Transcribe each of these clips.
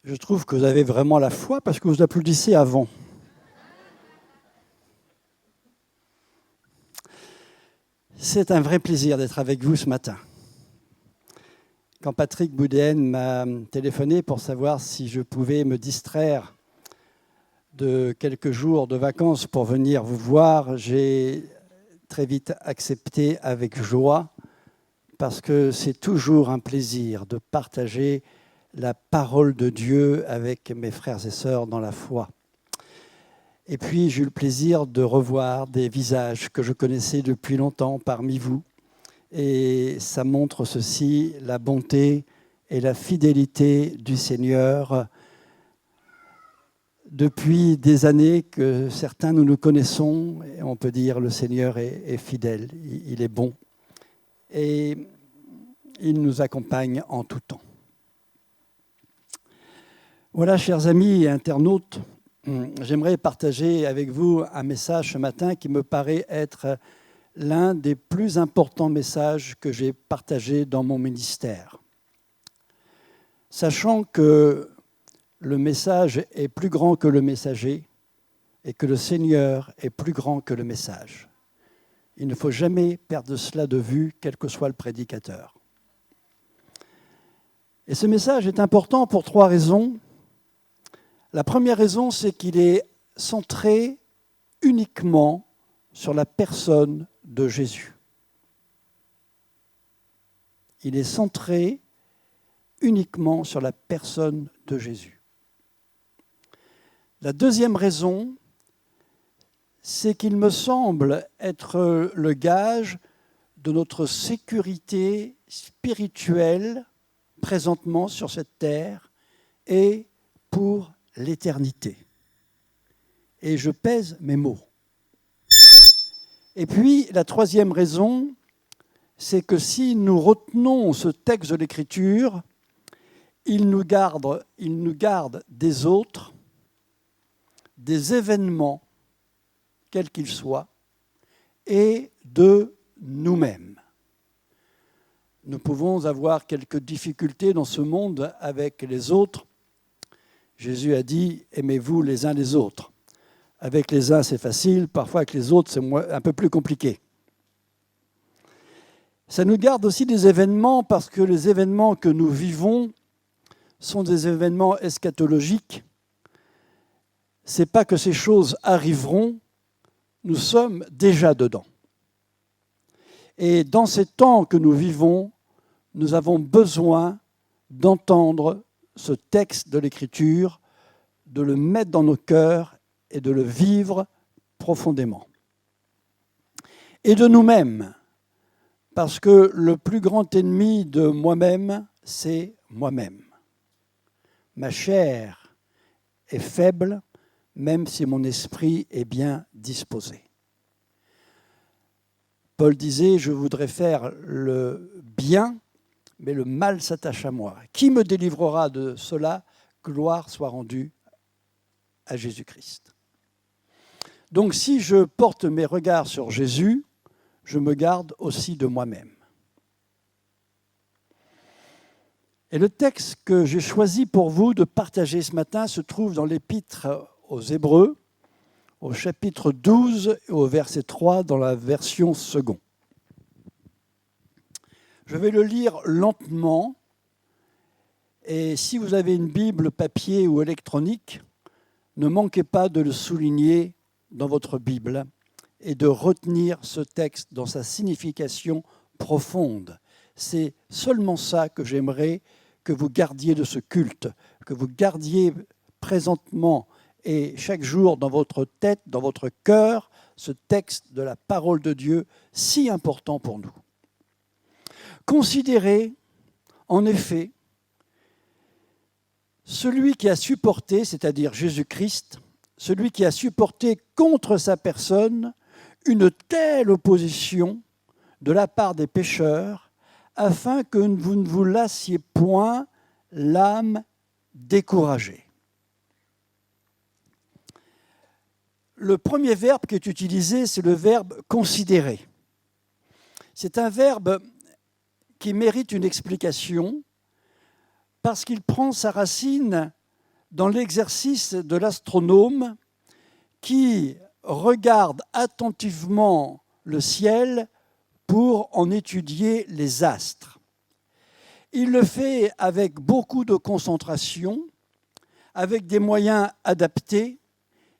Je trouve que vous avez vraiment la foi parce que vous applaudissez avant. C'est un vrai plaisir d'être avec vous ce matin. Quand Patrick Boudéen m'a téléphoné pour savoir si je pouvais me distraire de quelques jours de vacances pour venir vous voir, j'ai très vite accepté avec joie parce que c'est toujours un plaisir de partager la parole de Dieu avec mes frères et sœurs dans la foi. Et puis, j'ai eu le plaisir de revoir des visages que je connaissais depuis longtemps parmi vous. Et ça montre ceci, la bonté et la fidélité du Seigneur. Depuis des années que certains nous connaissons, et on peut dire le Seigneur est fidèle, il est bon. Et il nous accompagne en tout temps. Voilà, chers amis et internautes, j'aimerais partager avec vous un message ce matin qui me paraît être l'un des plus importants messages que j'ai partagés dans mon ministère. Sachant que le message est plus grand que le messager et que le Seigneur est plus grand que le message. Il ne faut jamais perdre cela de vue, quel que soit le prédicateur. Et ce message est important pour 3 raisons. La première raison, c'est qu'il est centré uniquement sur la personne de Jésus. Il est centré uniquement sur la personne de Jésus. La deuxième raison, c'est qu'il me semble être le gage de notre sécurité spirituelle présentement sur cette terre et pour l'éternité. Et je pèse mes mots. Et puis, la troisième raison, c'est que si nous retenons ce texte de l'Écriture, il nous garde des autres, des événements, quels qu'ils soient, et de nous-mêmes. Nous pouvons avoir quelques difficultés dans ce monde avec les autres. Jésus a dit « aimez-vous les uns les autres ». Avec les uns, c'est facile. Parfois, avec les autres, c'est un peu plus compliqué. Ça nous garde aussi des événements parce que les événements que nous vivons sont des événements eschatologiques. Ce n'est pas que ces choses arriveront, nous sommes déjà dedans. Et dans ces temps que nous vivons, nous avons besoin d'entendre ce texte de l'Écriture, de le mettre dans nos cœurs et de le vivre profondément. Et de nous-mêmes, parce que le plus grand ennemi de moi-même, c'est moi-même. Ma chair est faible, même si mon esprit est bien disposé. Paul disait, je voudrais faire le bien, mais le mal s'attache à moi. Qui me délivrera de cela? Gloire soit rendue à Jésus-Christ. Donc si je porte mes regards sur Jésus, je me garde aussi de moi-même. Et le texte que j'ai choisi pour vous de partager ce matin se trouve dans l'Épître aux Hébreux, au chapitre 12 et au verset 3 dans la version second. Je vais le lire lentement et si vous avez une Bible papier ou électronique, ne manquez pas de le souligner dans votre Bible et de retenir ce texte dans sa signification profonde. C'est seulement ça que j'aimerais que vous gardiez de ce culte, que vous gardiez présentement et chaque jour dans votre tête, dans votre cœur, ce texte de la parole de Dieu si important pour nous. Considérez, en effet, celui qui a supporté, c'est-à-dire Jésus-Christ, celui qui a supporté contre sa personne une telle opposition de la part des pécheurs, afin que vous ne vous lassiez point l'âme découragée. Le premier verbe qui est utilisé, c'est le verbe « considérer ». C'est un verbe qui mérite une explication parce qu'il prend sa racine dans l'exercice de l'astronome qui regarde attentivement le ciel pour en étudier les astres. Il le fait avec beaucoup de concentration, avec des moyens adaptés.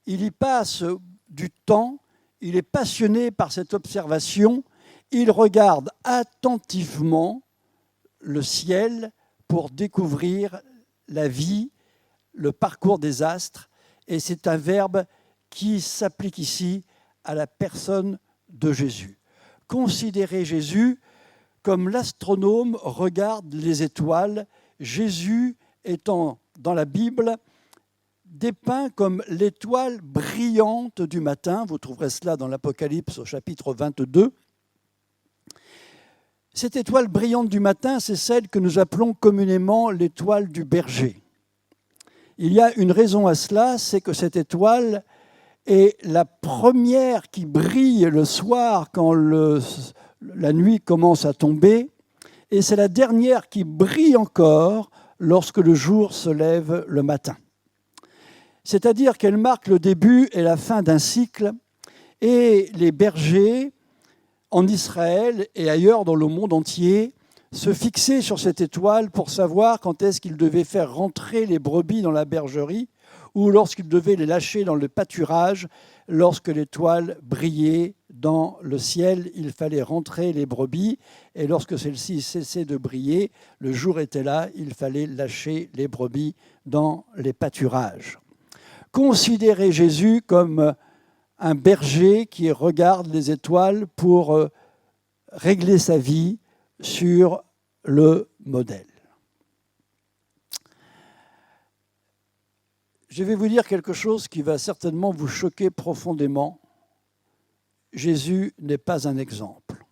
Il y passe du temps, il est passionné par cette observation, il regarde attentivement le ciel pour découvrir la vie, le parcours des astres, et c'est un verbe qui s'applique ici à la personne de Jésus. Considérez Jésus comme l'astronome regarde les étoiles, Jésus étant dans la Bible dépeint comme l'étoile brillante du matin. Vous trouverez cela dans l'Apocalypse au chapitre 22. Cette étoile brillante du matin, c'est celle que nous appelons communément l'étoile du berger. Il y a une raison à cela, c'est que cette étoile est la première qui brille le soir quand la nuit commence à tomber, et c'est la dernière qui brille encore lorsque le jour se lève le matin. C'est-à-dire qu'elle marque le début et la fin d'un cycle, et les bergers, en Israël et ailleurs dans le monde entier, se fixaient sur cette étoile pour savoir quand est-ce qu'ils devaient faire rentrer les brebis dans la bergerie ou lorsqu'ils devaient les lâcher dans le pâturage. Lorsque l'étoile brillait dans le ciel, il fallait rentrer les brebis, et lorsque celles-ci cessaient de briller, le jour était là, il fallait lâcher les brebis dans les pâturages. Considérez Jésus comme un berger qui regarde les étoiles pour régler sa vie sur le modèle. Je vais vous dire quelque chose qui va certainement vous choquer profondément. Jésus n'est pas un exemple.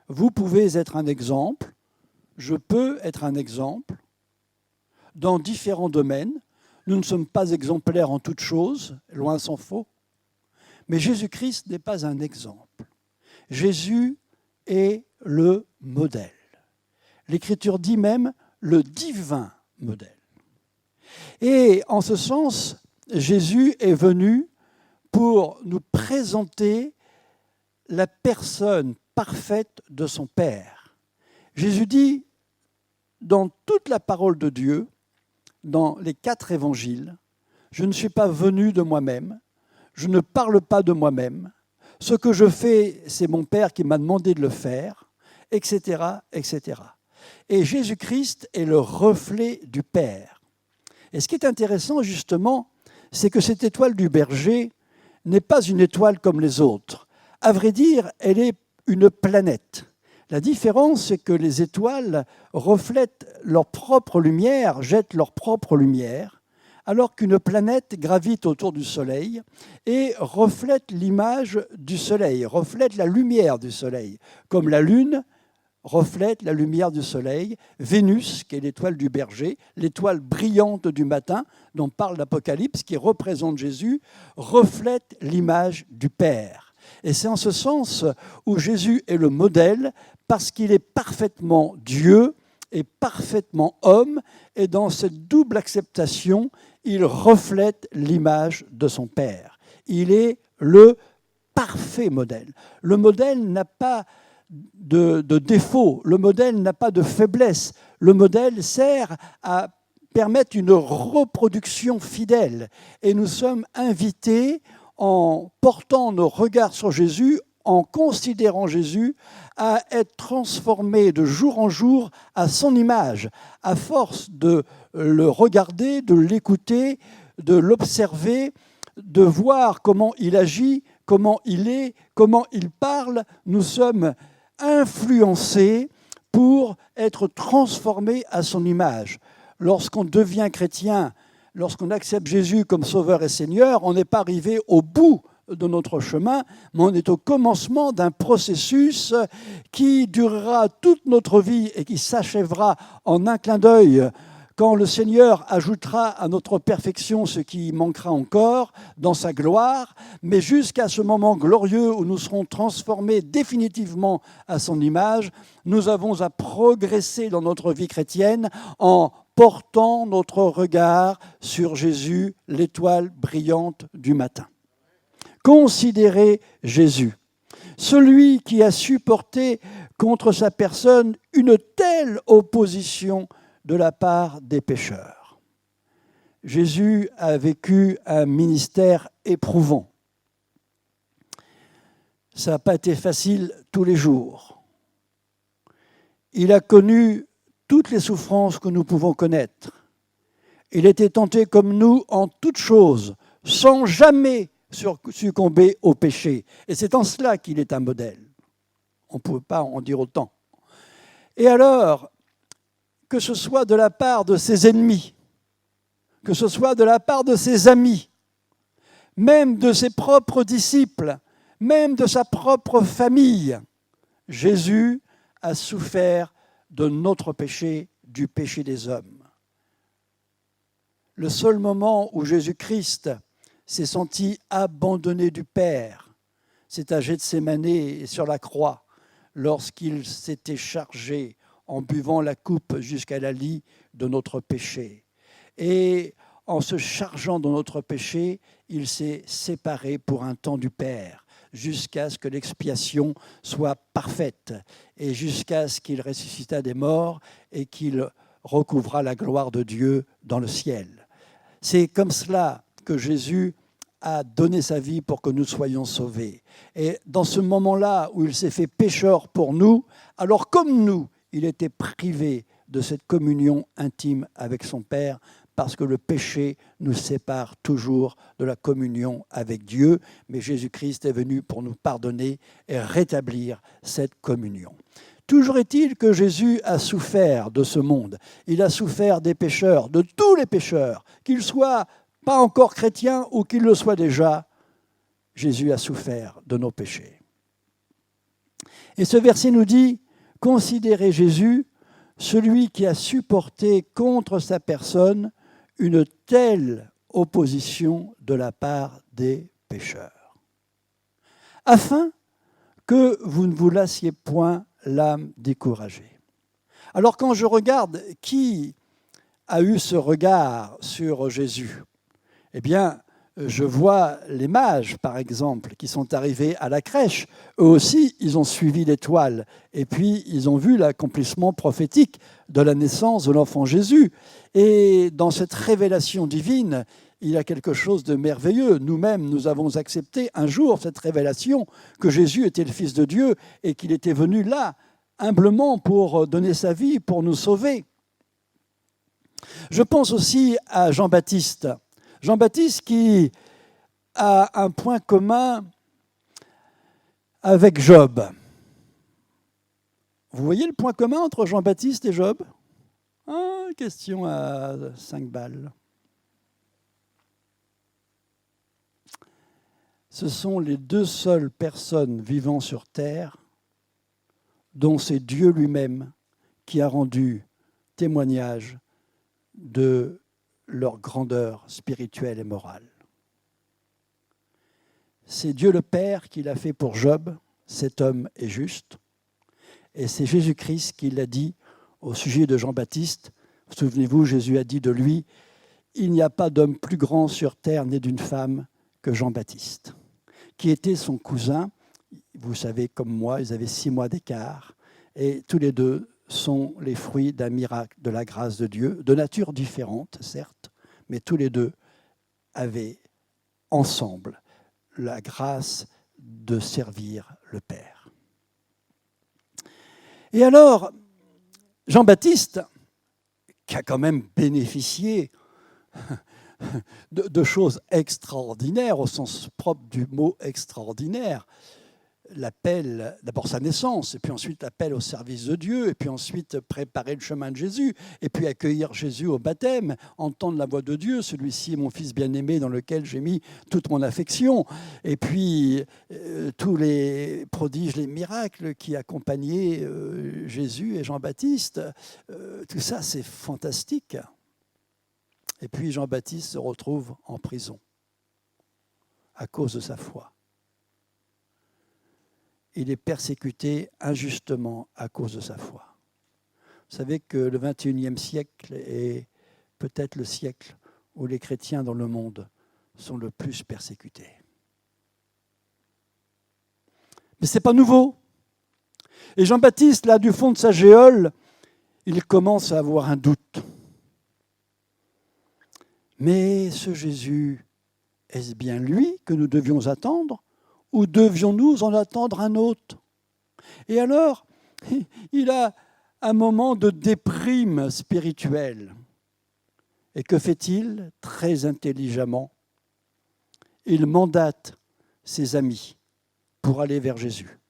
Vous pouvez être un exemple, je peux être un exemple dans différents domaines. Nous ne sommes pas exemplaires en toutes choses, loin s'en faut. Mais Jésus-Christ n'est pas un exemple. Jésus est le modèle. L'Écriture dit même le divin modèle. Et en ce sens, Jésus est venu pour nous présenter la personne parfaite de son Père. Jésus dit dans toute la parole de Dieu, dans les 4 évangiles, « Je ne suis pas venu de moi-même, je ne parle pas de moi-même, ce que je fais, c'est mon Père qui m'a demandé de le faire, etc., etc. » Et Jésus-Christ est le reflet du Père. Et ce qui est intéressant, justement, c'est que cette étoile du berger n'est pas une étoile comme les autres. À vrai dire, elle est une planète. La différence, c'est que les étoiles reflètent leur propre lumière, jettent leur propre lumière, alors qu'une planète gravite autour du Soleil et reflète l'image du Soleil, reflète la lumière du Soleil, comme la Lune reflète la lumière du Soleil. Vénus, qui est l'étoile du berger, l'étoile brillante du matin dont parle l'Apocalypse, qui représente Jésus, reflète l'image du Père. Et c'est en ce sens où Jésus est le modèle, parce qu'il est parfaitement Dieu et parfaitement homme, et dans cette double acceptation, il reflète l'image de son Père. Il est le parfait modèle. Le modèle n'a pas de défaut, le modèle n'a pas de faiblesse. Le modèle sert à permettre une reproduction fidèle. Et nous sommes invités, en portant nos regards sur Jésus, en considérant Jésus, à être transformés de jour en jour à son image, à force de le regarder, de l'écouter, de l'observer, de voir comment il agit, comment il est, comment il parle. Nous sommes influencés pour être transformés à son image. Lorsqu'on devient chrétien, lorsqu'on accepte Jésus comme Sauveur et Seigneur, on n'est pas arrivé au bout de notre chemin, mais on est au commencement d'un processus qui durera toute notre vie et qui s'achèvera en un clin d'œil quand le Seigneur ajoutera à notre perfection ce qui manquera encore dans sa gloire, mais jusqu'à ce moment glorieux où nous serons transformés définitivement à son image, nous avons à progresser dans notre vie chrétienne en portant notre regard sur Jésus, l'étoile brillante du matin. Considérez Jésus, celui qui a supporté contre sa personne une telle opposition de la part des pécheurs. Jésus a vécu un ministère éprouvant. Ça n'a pas été facile tous les jours. Il a connu toutes les souffrances que nous pouvons connaître. Il était tenté comme nous en toutes choses, sans jamais succomber au péché. Et c'est en cela qu'il est un modèle. On ne peut pas en dire autant. Et alors, que ce soit de la part de ses ennemis, que ce soit de la part de ses amis, même de ses propres disciples, même de sa propre famille, Jésus a souffert de notre péché, du péché des hommes. Le seul moment où Jésus-Christ s'est senti abandonné du Père, c'est à Gethsémane et sur la croix, lorsqu'il s'était chargé en buvant la coupe jusqu'à la lie de notre péché. Et en se chargeant de notre péché, il s'est séparé pour un temps du Père, jusqu'à ce que l'expiation soit parfaite, et jusqu'à ce qu'il ressuscitât des morts et qu'il recouvra la gloire de Dieu dans le ciel. C'est comme cela que Jésus a donné sa vie pour que nous soyons sauvés. Et dans ce moment-là où il s'est fait pécheur pour nous, alors comme nous, il était privé de cette communion intime avec son Père, parce que le péché nous sépare toujours de la communion avec Dieu, mais Jésus-Christ est venu pour nous pardonner et rétablir cette communion. Toujours est-il que Jésus a souffert de ce monde. Il a souffert des pécheurs, de tous les pécheurs, qu'ils soient pas encore chrétiens ou qu'ils le soient déjà. Jésus a souffert de nos péchés. Et ce verset nous dit, « Considérez Jésus, celui qui a supporté contre sa personne une telle opposition de la part des pécheurs, afin que vous ne vous lassiez point l'âme découragée. » Alors quand je regarde qui a eu ce regard sur Jésus, eh bien, je vois les mages, par exemple, qui sont arrivés à la crèche. Eux aussi, ils ont suivi l'étoile. Et puis, ils ont vu l'accomplissement prophétique de la naissance de l'enfant Jésus. Et dans cette révélation divine, il y a quelque chose de merveilleux. Nous-mêmes, nous avons accepté un jour cette révélation que Jésus était le Fils de Dieu et qu'il était venu là, humblement, pour donner sa vie, pour nous sauver. Je pense aussi à Jean-Baptiste. Jean-Baptiste qui a un point commun avec Job. Vous voyez le point commun entre Jean-Baptiste et Job ? Question à 5 balles. Ce sont les deux seules personnes vivant sur terre dont c'est Dieu lui-même qui a rendu témoignage de leur grandeur spirituelle et morale. C'est Dieu le Père qui l'a fait pour Job, cet homme est juste, et c'est Jésus-Christ qui l'a dit au sujet de Jean-Baptiste. Souvenez-vous, Jésus a dit de lui, « Il n'y a pas d'homme plus grand sur terre né d'une femme que Jean-Baptiste », qui était son cousin. Vous savez, comme moi, ils avaient 6 mois d'écart, et tous les deux sont les fruits d'un miracle de la grâce de Dieu, de nature différente, certes, mais tous les deux avaient ensemble la grâce de servir le Père. Et alors, Jean-Baptiste, qui a quand même bénéficié de choses extraordinaires, au sens propre du mot extraordinaire, l'appel, d'abord sa naissance, et puis ensuite l'appel au service de Dieu, et puis ensuite préparer le chemin de Jésus, et puis accueillir Jésus au baptême, entendre la voix de Dieu, celui-ci est mon fils bien-aimé dans lequel j'ai mis toute mon affection, et puis tous les prodiges, les miracles qui accompagnaient Jésus et Jean-Baptiste, tout ça c'est fantastique. Et puis Jean-Baptiste se retrouve en prison à cause de sa foi. Il est persécuté injustement à cause de sa foi. Vous savez que le XXIe siècle est peut-être le siècle où les chrétiens dans le monde sont le plus persécutés. Mais ce n'est pas nouveau. Et Jean-Baptiste, là, du fond de sa géole, il commence à avoir un doute. Mais ce Jésus, est-ce bien lui que nous devions attendre ou devions-nous en attendre un autre? Et alors, il a un moment de déprime spirituelle. Et que fait-il? Très intelligemment, il mandate ses amis pour aller vers Jésus,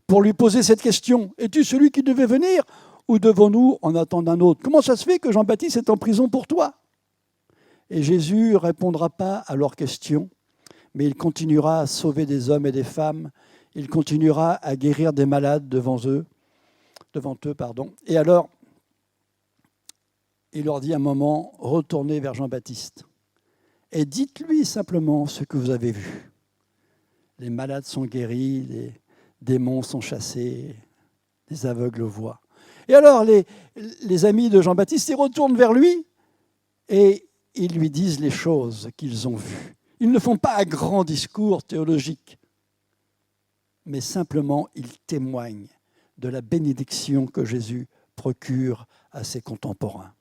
pour lui poser cette question: es-tu celui qui devait venir ou devons-nous en attendre un autre? Comment ça se fait que Jean-Baptiste est en prison pour toi? Et Jésus ne répondra pas à leurs questions, mais il continuera à sauver des hommes et des femmes, il continuera à guérir des malades devant eux. Et alors, il leur dit à un moment: retournez vers Jean-Baptiste et dites-lui simplement ce que vous avez vu. Les malades sont guéris, les démons sont chassés, les aveugles voient. Et alors, les amis de Jean-Baptiste, ils retournent vers lui et ils lui disent les choses qu'ils ont vues. Ils ne font pas un grand discours théologique, mais simplement ils témoignent de la bénédiction que Jésus procure à ses contemporains.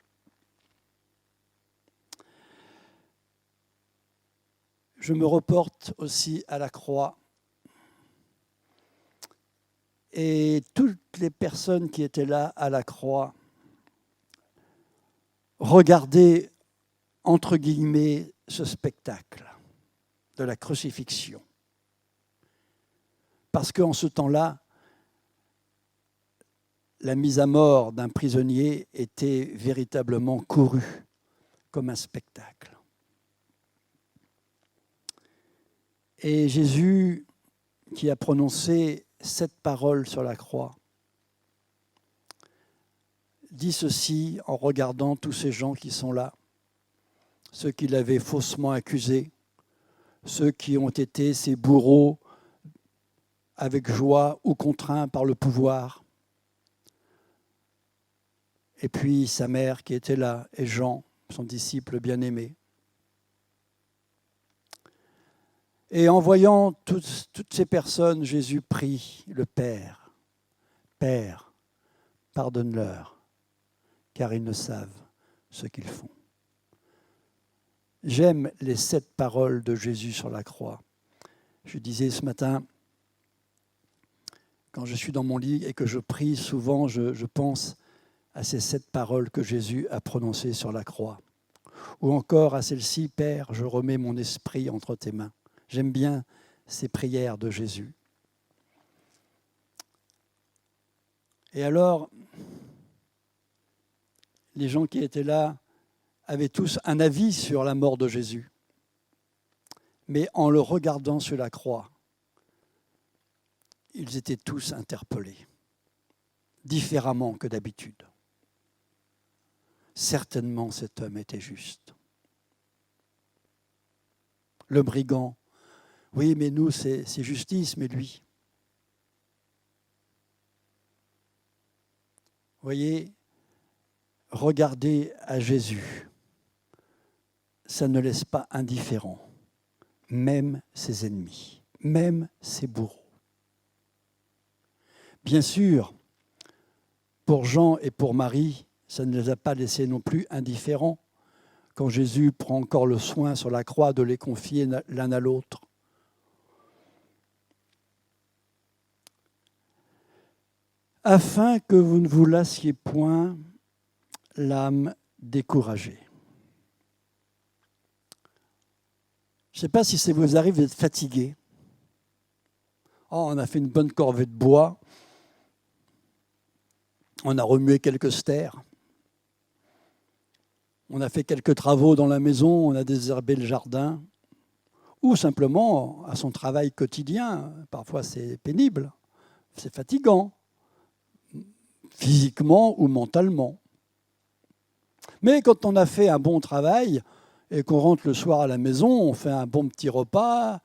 Je me reporte aussi à la croix. Et toutes les personnes qui étaient là à la croix regardaient, entre guillemets, ce spectacle de la crucifixion. Parce qu'en ce temps-là, la mise à mort d'un prisonnier était véritablement courue comme un spectacle. Et Jésus, qui a prononcé cette parole sur la croix, dit ceci en regardant tous ces gens qui sont là, ceux qui l'avaient faussement accusé, ceux qui ont été ses bourreaux avec joie ou contraints par le pouvoir, et puis sa mère qui était là, et Jean, son disciple bien-aimé. Et en voyant toutes ces personnes, Jésus prie le Père. Père, pardonne-leur, car ils ne savent ce qu'ils font. J'aime les 7 paroles de Jésus sur la croix. Je disais ce matin, quand je suis dans mon lit et que je prie, souvent je pense à ces 7 paroles que Jésus a prononcées sur la croix. Ou encore à celle-ci: Père, je remets mon esprit entre tes mains. J'aime bien ces prières de Jésus. Et alors, les gens qui étaient là avaient tous un avis sur la mort de Jésus. Mais en le regardant sur la croix, ils étaient tous interpellés, différemment que d'habitude. Certainement, cet homme était juste. Le brigand, oui, mais nous, c'est justice, mais lui. Vous voyez, regarder à Jésus, ça ne laisse pas indifférent, même ses ennemis, même ses bourreaux. Bien sûr, pour Jean et pour Marie, ça ne les a pas laissés non plus indifférents quand Jésus prend encore le soin sur la croix de les confier l'un à l'autre. Afin que vous ne vous lassiez point l'âme découragée. Je ne sais pas si ça vous arrive d'être fatigué. Oh, on a fait une bonne corvée de bois. On a remué quelques stères. On a fait quelques travaux dans la maison, on a désherbé le jardin. Ou simplement à son travail quotidien. Parfois c'est pénible, c'est fatigant, physiquement ou mentalement. Mais quand on a fait un bon travail et qu'on rentre le soir à la maison, on fait un bon petit repas,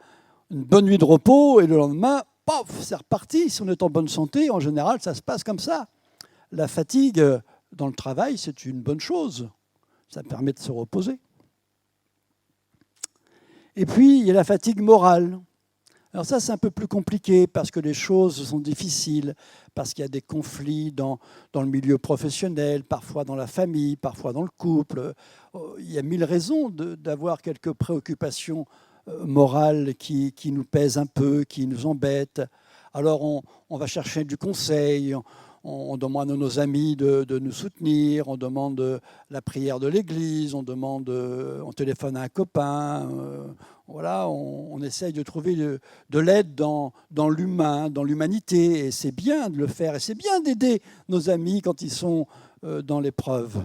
une bonne nuit de repos, et le lendemain, paf, c'est reparti. Si on est en bonne santé, en général, ça se passe comme ça. la fatigue dans le travail, c'est une bonne chose. Ça permet de se reposer. Et puis, il y a la fatigue morale. Alors ça, c'est un peu plus compliqué parce que les choses sont difficiles, parce qu'il y a des conflits dans le milieu professionnel, parfois dans la famille, parfois dans le couple. Il y a mille raisons d'avoir quelques préoccupations morales qui nous pèsent un peu, qui nous embêtent. Alors on va chercher du conseil, on demande à nos amis de nous soutenir, on demande la prière de l'Église, on téléphone à un copain. Voilà, on essaye de trouver de l'aide dans l'humain, dans l'humanité. Et c'est bien de le faire. Et c'est bien d'aider nos amis quand ils sont dans l'épreuve.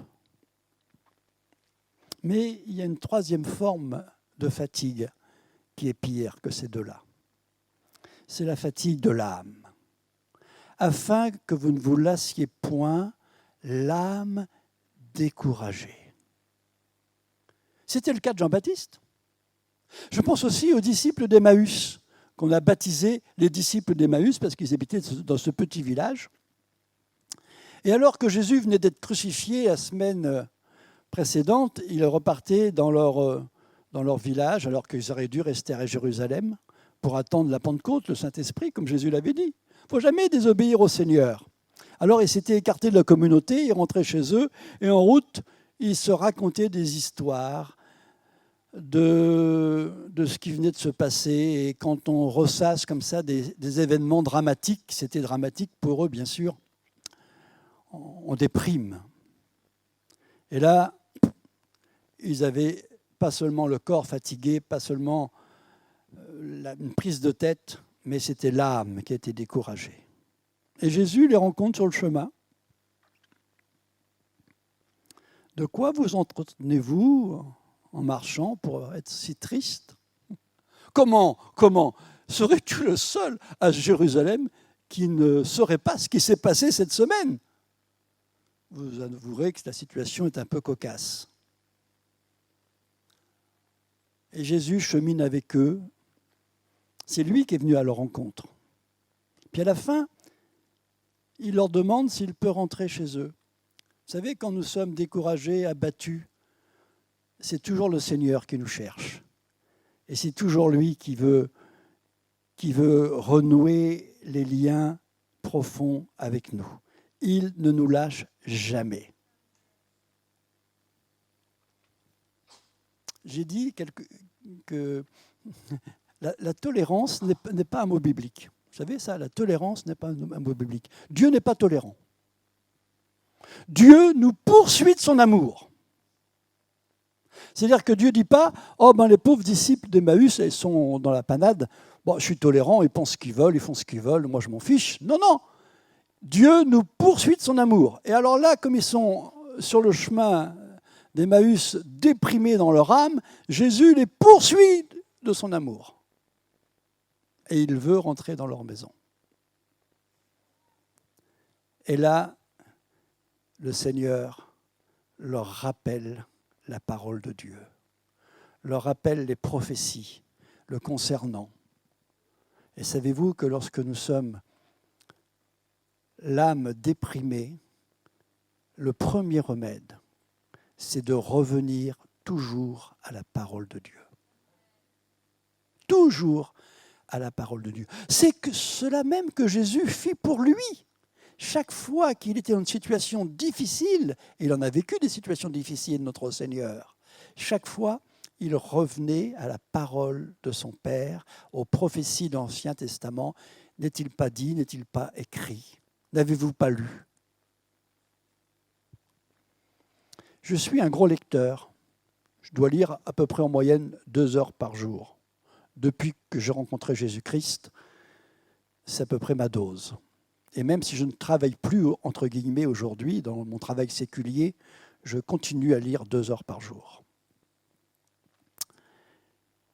Mais il y a une troisième forme de fatigue qui est pire que ces deux-là. C'est la fatigue de l'âme. Afin que vous ne vous lassiez point, l'âme découragée. C'était le cas de Jean-Baptiste. Je pense aussi aux disciples d'Emmaüs, qu'on a baptisés les disciples d'Emmaüs parce qu'ils habitaient dans ce petit village. Et alors que Jésus venait d'être crucifié la semaine précédente, ils repartaient dans leur village alors qu'ils auraient dû rester à Jérusalem pour attendre la Pentecôte, le Saint-Esprit, comme Jésus l'avait dit. Il ne faut jamais désobéir au Seigneur. Alors ils s'étaient écartés de la communauté, ils rentraient chez eux, et en route, ils se racontaient des histoires de ce qui venait de se passer. Et quand on ressasse comme ça des événements dramatiques, c'était dramatique pour eux, bien sûr, on déprime. Et là, ils avaient pas seulement le corps fatigué, pas seulement une prise de tête, mais c'était l'âme qui était découragée. Et Jésus les rencontre sur le chemin. De quoi vous entretenez-vous en marchant pour être si triste? Comment serais-tu le seul à Jérusalem qui ne saurait pas ce qui s'est passé cette semaine? Vous avouerez que la situation est un peu cocasse. Et Jésus chemine avec eux. C'est lui qui est venu à leur rencontre. Puis à la fin, il leur demande s'il peut rentrer chez eux. Vous savez, quand nous sommes découragés, abattus, c'est toujours le Seigneur qui nous cherche. Et c'est toujours lui qui veut renouer les liens profonds avec nous. Il ne nous lâche jamais. J'ai dit que la tolérance n'est pas un mot biblique. Vous savez ça, la tolérance n'est pas un mot biblique. Dieu n'est pas tolérant. Dieu nous poursuit de son amour. C'est-à-dire que Dieu ne dit pas « Oh, ben les pauvres disciples d'Emmaüs, ils sont dans la panade. Bon, je suis tolérant, ils pensent ce qu'ils veulent, ils font ce qu'ils veulent, moi je m'en fiche. » Non, non. Dieu nous poursuit de son amour. Et alors là, comme ils sont sur le chemin d'Emmaüs, déprimés dans leur âme, Jésus les poursuit de son amour. Et il veut rentrer dans leur maison. Et là, le Seigneur leur rappelle la parole de Dieu, leur rappelle les prophéties le concernant. Et savez-vous que lorsque nous sommes l'âme déprimée, le premier remède, c'est de revenir toujours à la parole de Dieu. Toujours à la parole de Dieu. C'est cela même que Jésus fit pour lui. Chaque fois qu'il était dans une situation difficile, et il en a vécu des situations difficiles, notre Seigneur, chaque fois, il revenait à la parole de son Père, aux prophéties de l'Ancien Testament. N'est-il pas dit, n'est-il pas écrit? N'avez-vous pas lu? Je suis un gros lecteur. Je dois lire à peu près en moyenne 2 heures par jour. Depuis que j'ai rencontré Jésus-Christ, c'est à peu près ma dose. Et même si je ne travaille plus, entre guillemets, aujourd'hui, dans mon travail séculier, je continue à lire 2 heures par jour.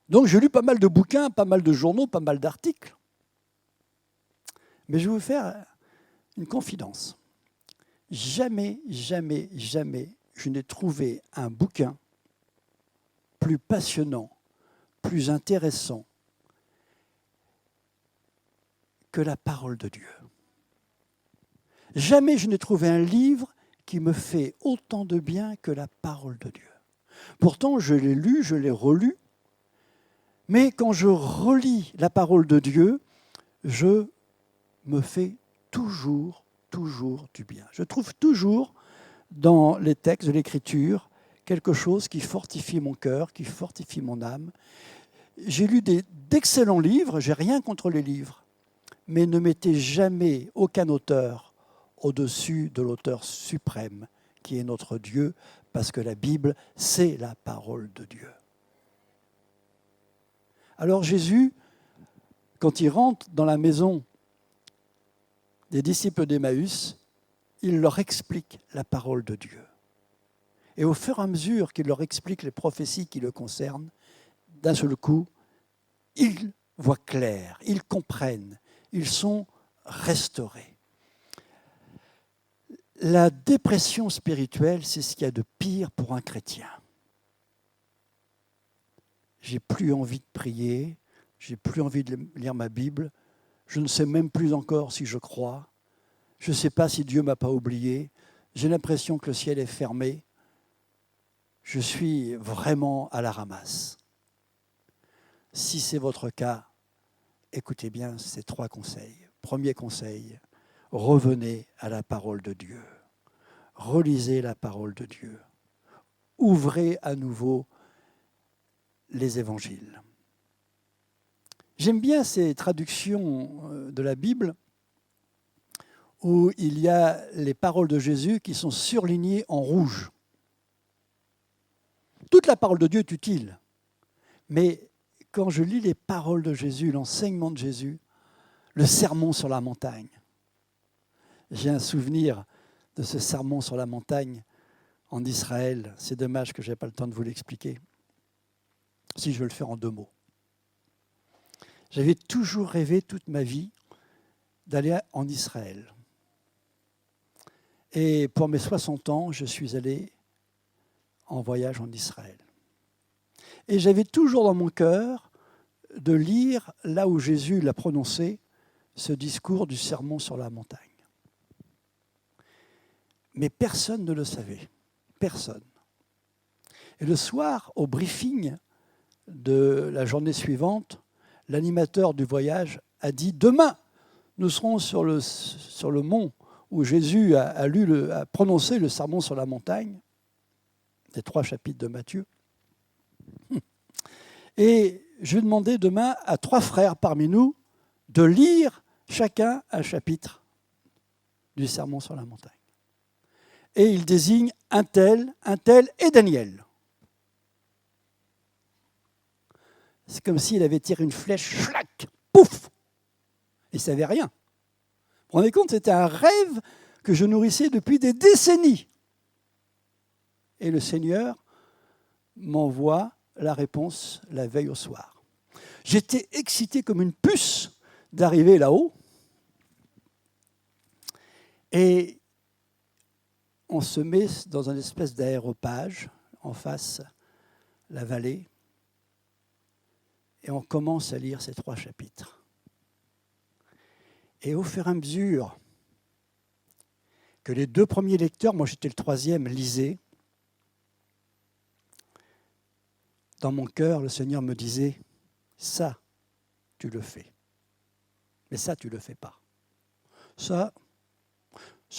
Donc j'ai lu pas mal de bouquins, pas mal de journaux, pas mal d'articles. Mais je vais vous faire une confidence. Jamais, jamais, jamais, je n'ai trouvé un bouquin plus passionnant, plus intéressant que la parole de Dieu. Jamais je n'ai trouvé un livre qui me fait autant de bien que la parole de Dieu. Pourtant, je l'ai lu, je l'ai relu, mais quand je relis la parole de Dieu, je me fais toujours du bien. Je trouve toujours dans les textes de l'Écriture quelque chose qui fortifie mon cœur, qui fortifie mon âme. J'ai lu d'excellents livres, j'ai rien contre les livres, mais ne mettez jamais aucun auteur au-dessus de l'auteur suprême, qui est notre Dieu, parce que la Bible, c'est la parole de Dieu. Alors Jésus, quand il rentre dans la maison des disciples d'Emmaüs, il leur explique la parole de Dieu. Et au fur et à mesure qu'il leur explique les prophéties qui le concernent, d'un seul coup, ils voient clair, ils comprennent, ils sont restaurés. La dépression spirituelle, c'est ce qu'il y a de pire pour un chrétien. J'ai plus envie de prier, j'ai plus envie de lire ma Bible, je ne sais même plus encore si je crois, je ne sais pas si Dieu ne m'a pas oublié, j'ai l'impression que le ciel est fermé, je suis vraiment à la ramasse. Si c'est votre cas, écoutez bien ces 3 conseils. Premier conseil, revenez à la parole de Dieu. Relisez la parole de Dieu. Ouvrez à nouveau les évangiles. J'aime bien ces traductions de la Bible où il y a les paroles de Jésus qui sont surlignées en rouge. Toute la parole de Dieu est utile, mais quand je lis les paroles de Jésus, l'enseignement de Jésus, le sermon sur la montagne, j'ai un souvenir de ce sermon sur la montagne en Israël. C'est dommage que je n'ai pas le temps de vous l'expliquer. Si je veux le faire en 2 mots. J'avais toujours rêvé toute ma vie d'aller en Israël. Et pour mes 60 ans, je suis allé en voyage en Israël. Et j'avais toujours dans mon cœur de lire, là où Jésus l'a prononcé, ce discours du sermon sur la montagne. Mais personne ne le savait. Personne. Et le soir, au briefing de la journée suivante, l'animateur du voyage a dit « Demain, nous serons sur le mont où Jésus a prononcé le sermon sur la montagne, les 3 chapitres de Matthieu. Et je vais demander demain à 3 frères parmi nous de lire chacun un chapitre du sermon sur la montagne. Et il désigne un tel et Daniel. C'est comme s'il avait tiré une flèche, flac, pouf. Il ne savait rien. Vous vous rendez compte, c'était un rêve que je nourrissais depuis des décennies. Et le Seigneur m'envoie la réponse la veille au soir. J'étais excité comme une puce d'arriver là-haut. Et on se met dans une espèce d'aéropage, en face, la vallée, et on commence à lire ces 3 chapitres. Et au fur et à mesure que les 2 premiers lecteurs, moi j'étais le 3e, lisaient, dans mon cœur, le Seigneur me disait, ça, tu le fais. Mais ça, tu ne le fais pas. Ça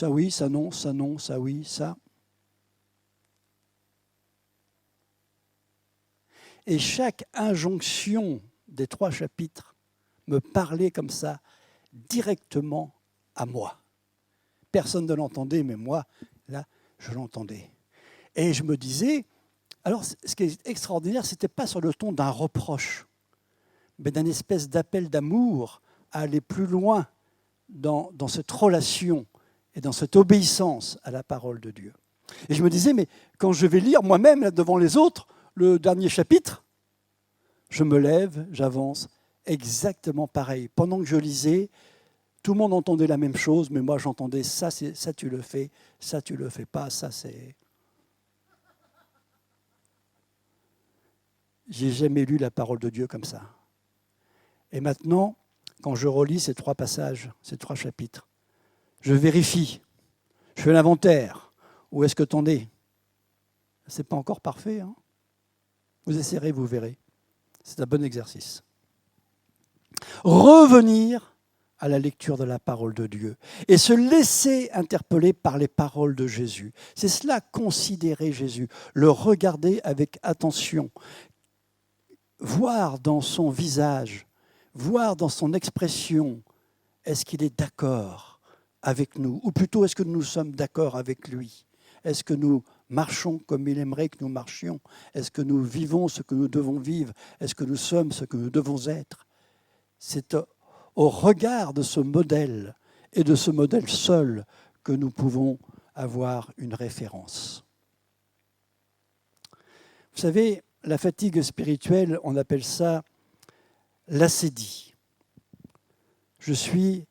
oui, ça non, ça oui, ça. Et chaque injonction des 3 chapitres me parlait comme ça, directement à moi. Personne ne l'entendait, mais moi, là, je l'entendais. Et je me disais, alors ce qui est extraordinaire, ce n'était pas sur le ton d'un reproche, mais d'un espèce d'appel d'amour à aller plus loin dans cette relation et dans cette obéissance à la parole de Dieu. Et je me disais, mais quand je vais lire moi-même devant les autres le dernier chapitre, je me lève, j'avance, exactement pareil. Pendant que je lisais, tout le monde entendait la même chose, mais moi j'entendais ça, ça tu le fais, ça tu le fais pas, ça c'est... J'ai jamais lu la parole de Dieu comme ça. Et maintenant, quand je relis ces 3 passages, ces 3 chapitres, Je vérifie, je fais l'inventaire. Où est-ce que t'en es? C'est pas encore parfait, hein? Vous essayerez, vous verrez. C'est un bon exercice. Revenir à la lecture de la parole de Dieu et se laisser interpeller par les paroles de Jésus. C'est cela, considérer Jésus, le regarder avec attention, voir dans son visage, voir dans son expression, est-ce qu'il est d'accord avec nous? Ou plutôt, est-ce que nous sommes d'accord avec lui? Est-ce que nous marchons comme il aimerait que nous marchions? Est-ce que nous vivons ce que nous devons vivre? Est-ce que nous sommes ce que nous devons être? C'est au regard de ce modèle, et de ce modèle seul, que nous pouvons avoir une référence. Vous savez, la fatigue spirituelle, on appelle ça l'acédie. Je suis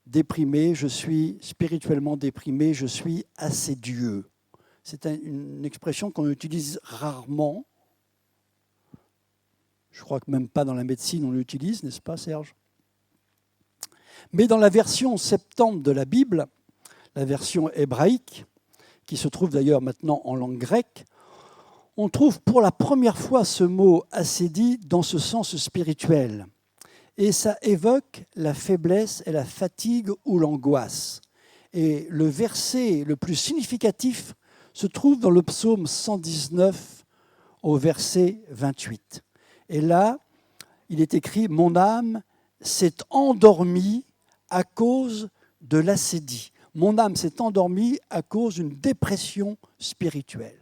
déprimé, je suis spirituellement déprimé, je suis assédieux. C'est une expression qu'on utilise rarement. Je crois que même pas dans la médecine on l'utilise, n'est-ce pas Serge? Mais dans la version Septante de la Bible, la version hébraïque, qui se trouve d'ailleurs maintenant en langue grecque, on trouve pour la première fois ce mot assédie dans ce sens spirituel. Et ça évoque la faiblesse et la fatigue ou l'angoisse. Et le verset le plus significatif se trouve dans le psaume 119 au verset 28. Et là, il est écrit « Mon âme s'est endormie à cause de l'acédie. Mon âme s'est endormie à cause d'une dépression spirituelle. »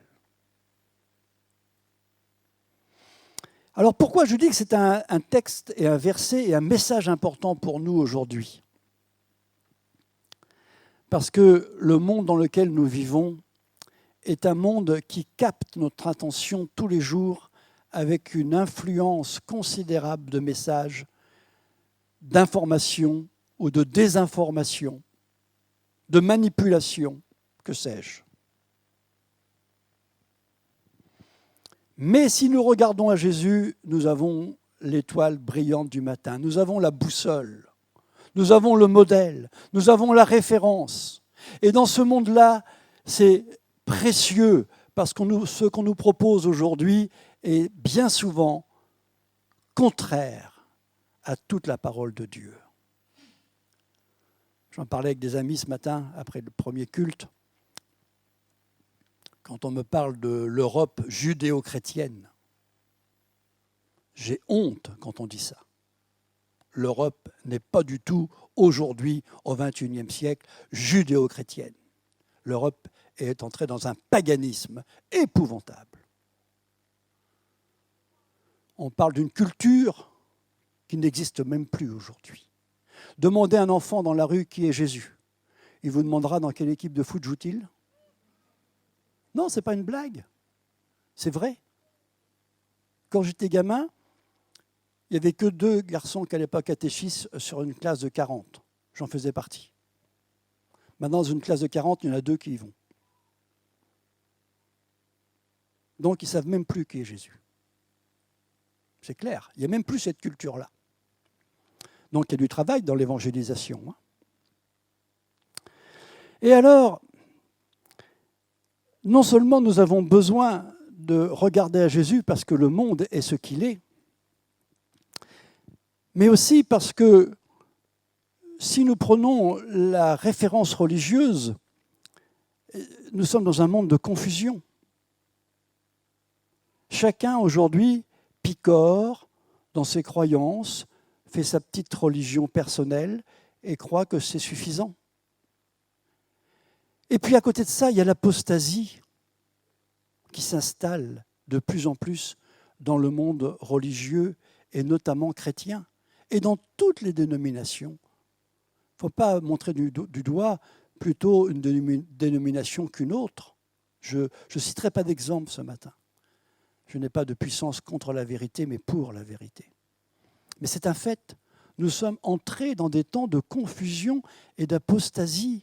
Alors pourquoi je dis que c'est un texte et un verset et un message important pour nous aujourd'hui? Parce que le monde dans lequel nous vivons est un monde qui capte notre attention tous les jours avec une influence considérable de messages, d'information ou de désinformation, de manipulation, que sais-je. Mais si nous regardons à Jésus, nous avons l'étoile brillante du matin, nous avons la boussole, nous avons le modèle, nous avons la référence. Et dans ce monde-là, c'est précieux parce que ce qu'on nous propose aujourd'hui est bien souvent contraire à toute la parole de Dieu. J'en parlais avec des amis ce matin, après le premier culte. Quand on me parle de l'Europe judéo-chrétienne, j'ai honte quand on dit ça. L'Europe n'est pas du tout, aujourd'hui, au XXIe siècle, judéo-chrétienne. L'Europe est entrée dans un paganisme épouvantable. On parle d'une culture qui n'existe même plus aujourd'hui. Demandez à un enfant dans la rue qui est Jésus. Il vous demandera dans quelle équipe de foot joue-t-il? Non, ce n'est pas une blague. C'est vrai. Quand j'étais gamin, il n'y avait que 2 garçons qui n'allaient pas catéchisme sur une classe de 40. J'en faisais partie. Maintenant, dans une classe de 40, il y en a 2 qui y vont. Donc, ils ne savent même plus qui est Jésus. C'est clair. Il n'y a même plus cette culture-là. Donc, il y a du travail dans l'évangélisation. Et alors, non seulement nous avons besoin de regarder à Jésus parce que le monde est ce qu'il est, mais aussi parce que si nous prenons la référence religieuse, nous sommes dans un monde de confusion. Chacun aujourd'hui picore dans ses croyances, fait sa petite religion personnelle et croit que c'est suffisant. Et puis à côté de ça, il y a l'apostasie qui s'installe de plus en plus dans le monde religieux et notamment chrétien et dans toutes les dénominations. Il ne faut pas montrer du doigt plutôt une dénomination qu'une autre. Je ne citerai pas d'exemple ce matin. Je n'ai pas de puissance contre la vérité, mais pour la vérité. Mais c'est un fait. Nous sommes entrés dans des temps de confusion et d'apostasie.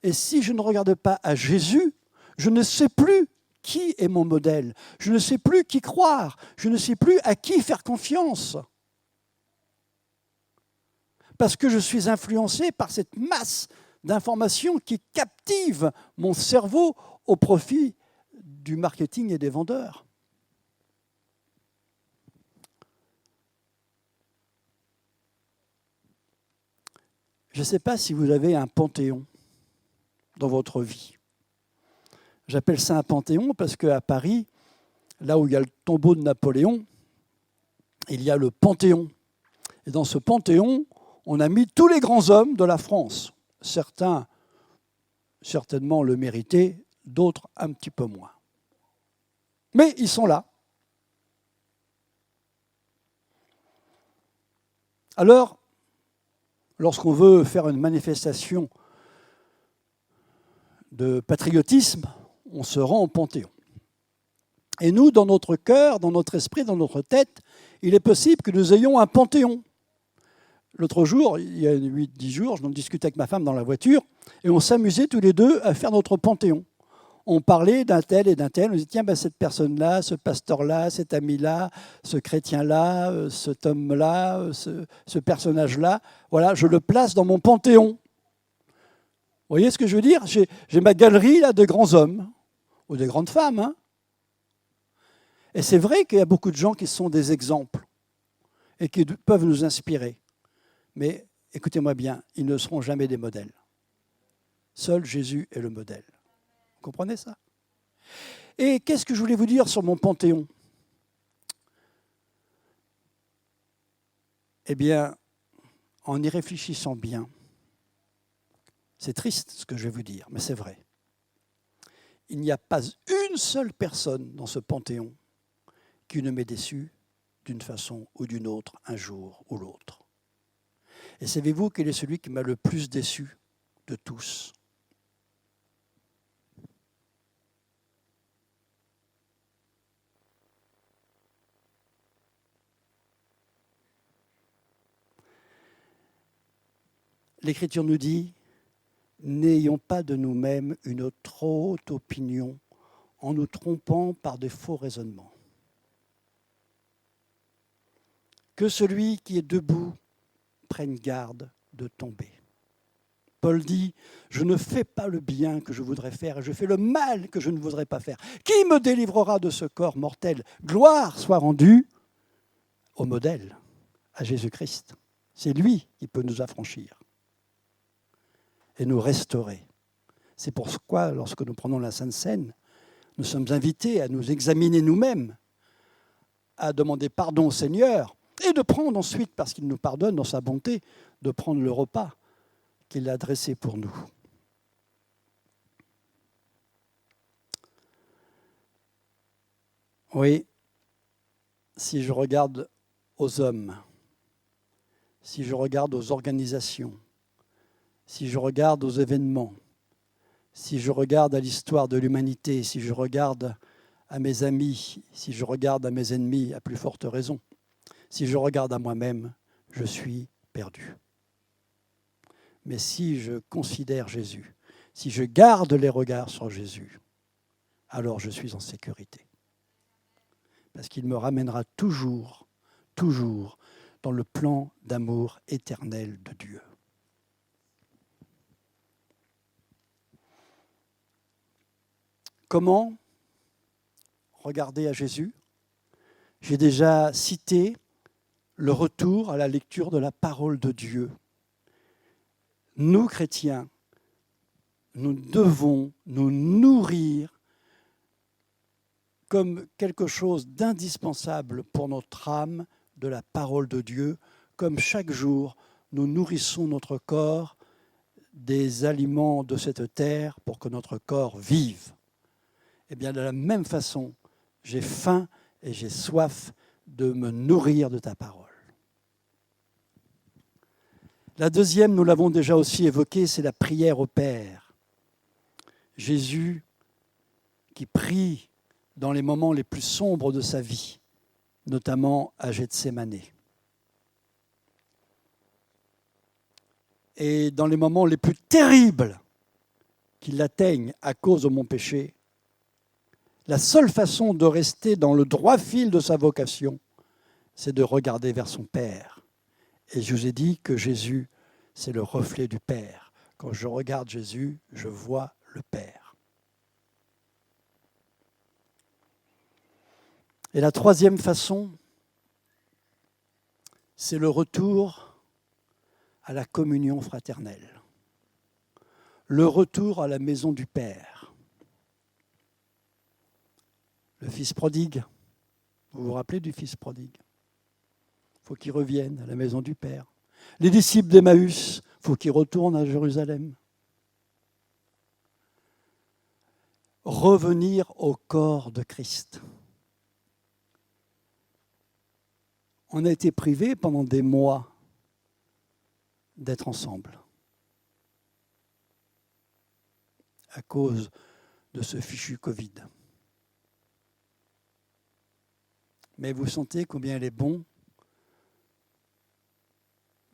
Et si je ne regarde pas à Jésus, je ne sais plus qui est mon modèle. Je ne sais plus qui croire. Je ne sais plus à qui faire confiance. Parce que je suis influencé par cette masse d'informations qui captivent mon cerveau au profit du marketing et des vendeurs. Je ne sais pas si vous avez un panthéon dans votre vie. J'appelle ça un panthéon parce qu'à Paris, là où il y a le tombeau de Napoléon, il y a le Panthéon. Et dans ce Panthéon, on a mis tous les grands hommes de la France. Certains, certainement, le méritaient, d'autres un petit peu moins. Mais ils sont là. Alors, lorsqu'on veut faire une manifestation de patriotisme, on se rend au Panthéon. Et nous, dans notre cœur, dans notre esprit, dans notre tête, il est possible que nous ayons un Panthéon. L'autre jour, il y a 8-10 jours, je discutais avec ma femme dans la voiture, et on s'amusait tous les deux à faire notre Panthéon. On parlait d'un tel et d'un tel, on disait, tiens, ben, cette personne-là, ce pasteur-là, cet ami-là, ce chrétien-là, cet homme-là, ce personnage-là, voilà, je le place dans mon Panthéon. Vous voyez ce que je veux dire ? J'ai ma galerie là, de grands hommes, ou de grandes femmes. Hein. Et c'est vrai qu'il y a beaucoup de gens qui sont des exemples et qui peuvent nous inspirer. Mais écoutez-moi bien, ils ne seront jamais des modèles. Seul Jésus est le modèle. Vous comprenez ça ? Et qu'est-ce que je voulais vous dire sur mon Panthéon ? Eh bien, en y réfléchissant bien, c'est triste ce que je vais vous dire, mais c'est vrai. Il n'y a pas une seule personne dans ce Panthéon qui ne m'ait déçu d'une façon ou d'une autre, un jour ou l'autre. Et savez-vous quel est celui qui m'a le plus déçu de tous ? L'Écriture nous dit, n'ayons pas de nous-mêmes une trop haute opinion en nous trompant par de faux raisonnements. Que celui qui est debout prenne garde de tomber. Paul dit, je ne fais pas le bien que je voudrais faire et je fais le mal que je ne voudrais pas faire. Qui me délivrera de ce corps mortel ? Gloire soit rendue au modèle, à Jésus-Christ. C'est lui qui peut nous affranchir et nous restaurer. C'est pourquoi, lorsque nous prenons la Sainte Seine, nous sommes invités à nous examiner nous-mêmes, à demander pardon au Seigneur et de prendre ensuite, parce qu'il nous pardonne dans sa bonté, de prendre le repas qu'il a dressé pour nous. Oui, si je regarde aux hommes, si je regarde aux organisations, si je regarde aux événements, si je regarde à l'histoire de l'humanité, si je regarde à mes amis, si je regarde à mes ennemis, à plus forte raison, si je regarde à moi-même, je suis perdu. Mais si je considère Jésus, si je garde les regards sur Jésus, alors je suis en sécurité. Parce qu'il me ramènera toujours, toujours dans le plan d'amour éternel de Dieu. Comment regarder à Jésus ? J'ai déjà cité le retour à la lecture de la parole de Dieu. Nous, chrétiens, nous devons nous nourrir comme quelque chose d'indispensable pour notre âme de la parole de Dieu, comme chaque jour nous nourrissons notre corps des aliments de cette terre pour que notre corps vive. Eh bien, de la même façon, j'ai faim et j'ai soif de me nourrir de ta parole. La deuxième, nous l'avons déjà aussi évoquée, c'est la prière au Père. Jésus qui prie dans les moments les plus sombres de sa vie, notamment à Gethsémane. Et dans les moments les plus terribles qui l'atteignent à cause de mon péché, la seule façon de rester dans le droit fil de sa vocation, c'est de regarder vers son Père. Et je vous ai dit que Jésus, c'est le reflet du Père. Quand je regarde Jésus, je vois le Père. Et la troisième façon, c'est le retour à la communion fraternelle. Le retour à la maison du Père. Le fils prodigue, vous vous rappelez du fils prodigue? Il faut qu'il revienne à la maison du Père. Les disciples d'Emmaüs, il faut qu'ils retournent à Jérusalem. Revenir au corps de Christ. On a été privés pendant des mois d'être ensemble à cause de ce fichu Covid. Mais vous sentez combien il est bon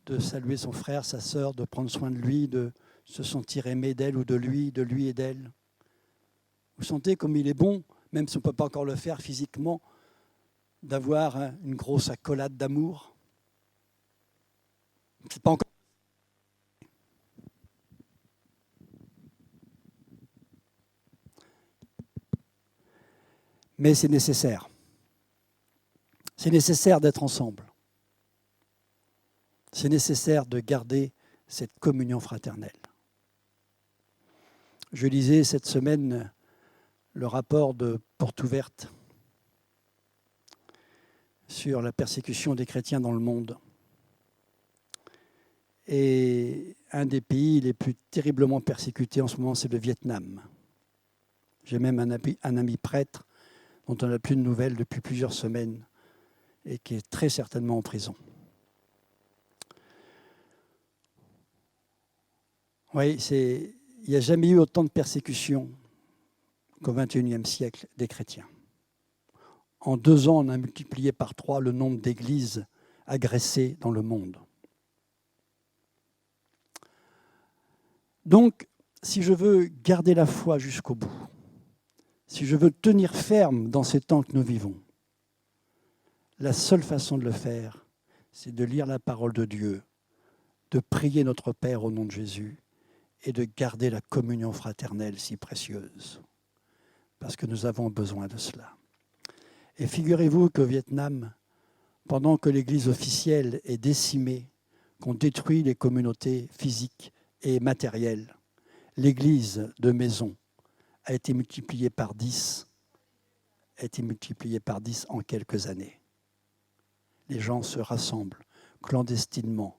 de saluer son frère, sa sœur, de prendre soin de lui, de se sentir aimé d'elle ou de lui et d'elle. Vous sentez comme il est bon, même si on ne peut pas encore le faire physiquement, d'avoir une grosse accolade d'amour. C'est pas encore. Mais c'est nécessaire. C'est nécessaire d'être ensemble. C'est nécessaire de garder cette communion fraternelle. Je lisais cette semaine le rapport de Porte Ouverte sur la persécution des chrétiens dans le monde. Et un des pays les plus terriblement persécutés en ce moment, c'est le Vietnam. J'ai même un ami prêtre dont on n'a plus de nouvelles depuis plusieurs semaines et qui est très certainement en prison. Oui, il n'y a jamais eu autant de persécutions qu'au XXIe siècle des chrétiens. En 2 ans, on a multiplié par 3 le nombre d'églises agressées dans le monde. Donc, si je veux garder la foi jusqu'au bout, si je veux tenir ferme dans ces temps que nous vivons, la seule façon de le faire, c'est de lire la parole de Dieu, de prier notre Père au nom de Jésus et de garder la communion fraternelle si précieuse, parce que nous avons besoin de cela. Et figurez-vous qu'au Vietnam, pendant que l'Église officielle est décimée, qu'on détruit les communautés physiques et matérielles, l'Église de maison a été multipliée par 10 en quelques années. Les gens se rassemblent clandestinement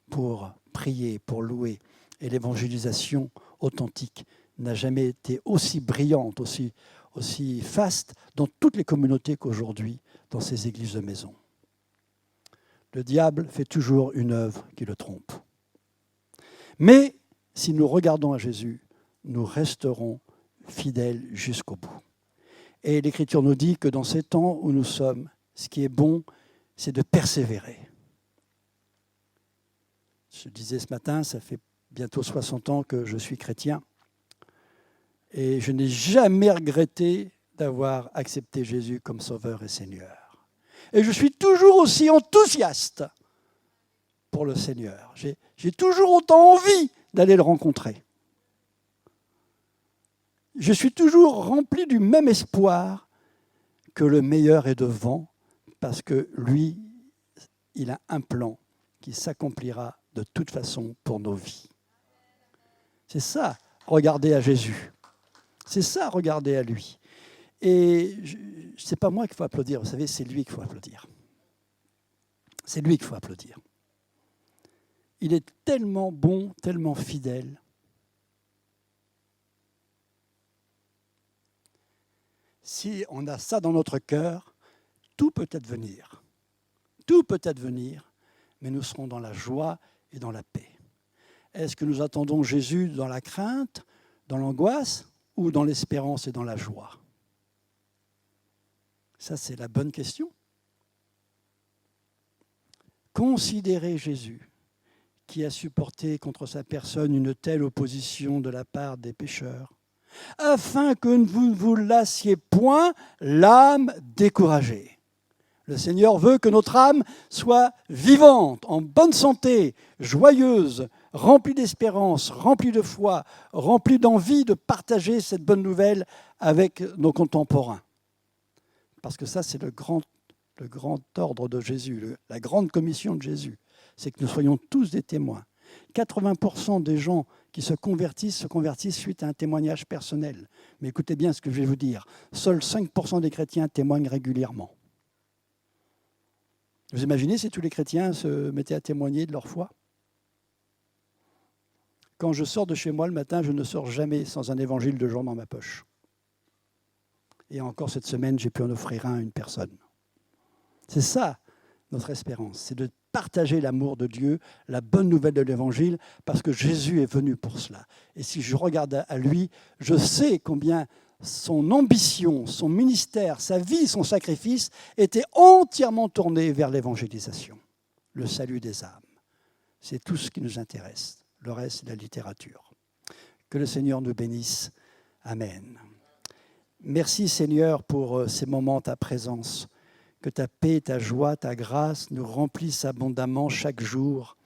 pour prier, pour louer. Et l'évangélisation authentique n'a jamais été aussi brillante, aussi faste dans toutes les communautés qu'aujourd'hui dans ces églises de maison. Le diable fait toujours une œuvre qui le trompe. Mais si nous regardons à Jésus, nous resterons fidèles jusqu'au bout. Et l'Écriture nous dit que dans ces temps où nous sommes, ce qui est bon, c'est de persévérer. Je disais ce matin, ça fait bientôt 60 ans que je suis chrétien et je n'ai jamais regretté d'avoir accepté Jésus comme Sauveur et Seigneur. Et je suis toujours aussi enthousiaste pour le Seigneur. J'ai toujours autant envie d'aller le rencontrer. Je suis toujours rempli du même espoir que le meilleur est devant, parce que lui, il a un plan qui s'accomplira de toute façon pour nos vies. C'est ça, regarder à Jésus. C'est ça, regarder à lui. Et ce n'est pas moi qu'il faut applaudir, vous savez, c'est lui qu'il faut applaudir. C'est lui qu'il faut applaudir. Il est tellement bon, tellement fidèle. Si on a ça dans notre cœur, tout peut advenir. Tout peut advenir, mais nous serons dans la joie et dans la paix. Est-ce que nous attendons Jésus dans la crainte, dans l'angoisse, ou dans l'espérance et dans la joie? Ça, c'est la bonne question. Considérez Jésus, qui a supporté contre sa personne une telle opposition de la part des pécheurs, afin que vous ne vous lassiez point l'âme découragée. Le Seigneur veut que notre âme soit vivante, en bonne santé, joyeuse, remplie d'espérance, remplie de foi, remplie d'envie de partager cette bonne nouvelle avec nos contemporains. Parce que ça, c'est le grand ordre de Jésus, la grande commission de Jésus. C'est que nous soyons tous des témoins. 80% des gens qui se convertissent suite à un témoignage personnel. Mais écoutez bien ce que je vais vous dire. Seuls 5% des chrétiens témoignent régulièrement. Vous imaginez si tous les chrétiens se mettaient à témoigner de leur foi? Quand je sors de chez moi le matin, je ne sors jamais sans un évangile de Jean dans ma poche. Et encore cette semaine, j'ai pu en offrir un à une personne. C'est ça, notre espérance, c'est de partager l'amour de Dieu, la bonne nouvelle de l'Évangile, parce que Jésus est venu pour cela. Et si je regarde à lui, je sais combien son ambition, son ministère, sa vie, son sacrifice étaient entièrement tournés vers l'évangélisation, le salut des âmes. C'est tout ce qui nous intéresse. Le reste, c'est la littérature. Que le Seigneur nous bénisse. Amen. Merci Seigneur pour ces moments, ta présence. Que ta paix, ta joie, ta grâce nous remplissent abondamment chaque jour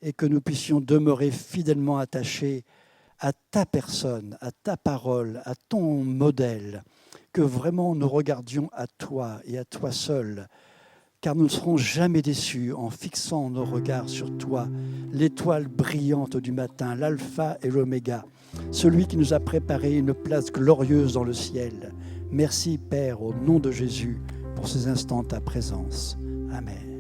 et que nous puissions demeurer fidèlement attachés à ta personne, à ta parole, à ton modèle, que vraiment nous regardions à toi et à toi seul, car nous ne serons jamais déçus en fixant nos regards sur toi, l'étoile brillante du matin, l'alpha et l'oméga, celui qui nous a préparé une place glorieuse dans le ciel. Merci Père, au nom de Jésus, pour ces instants de ta présence. Amen.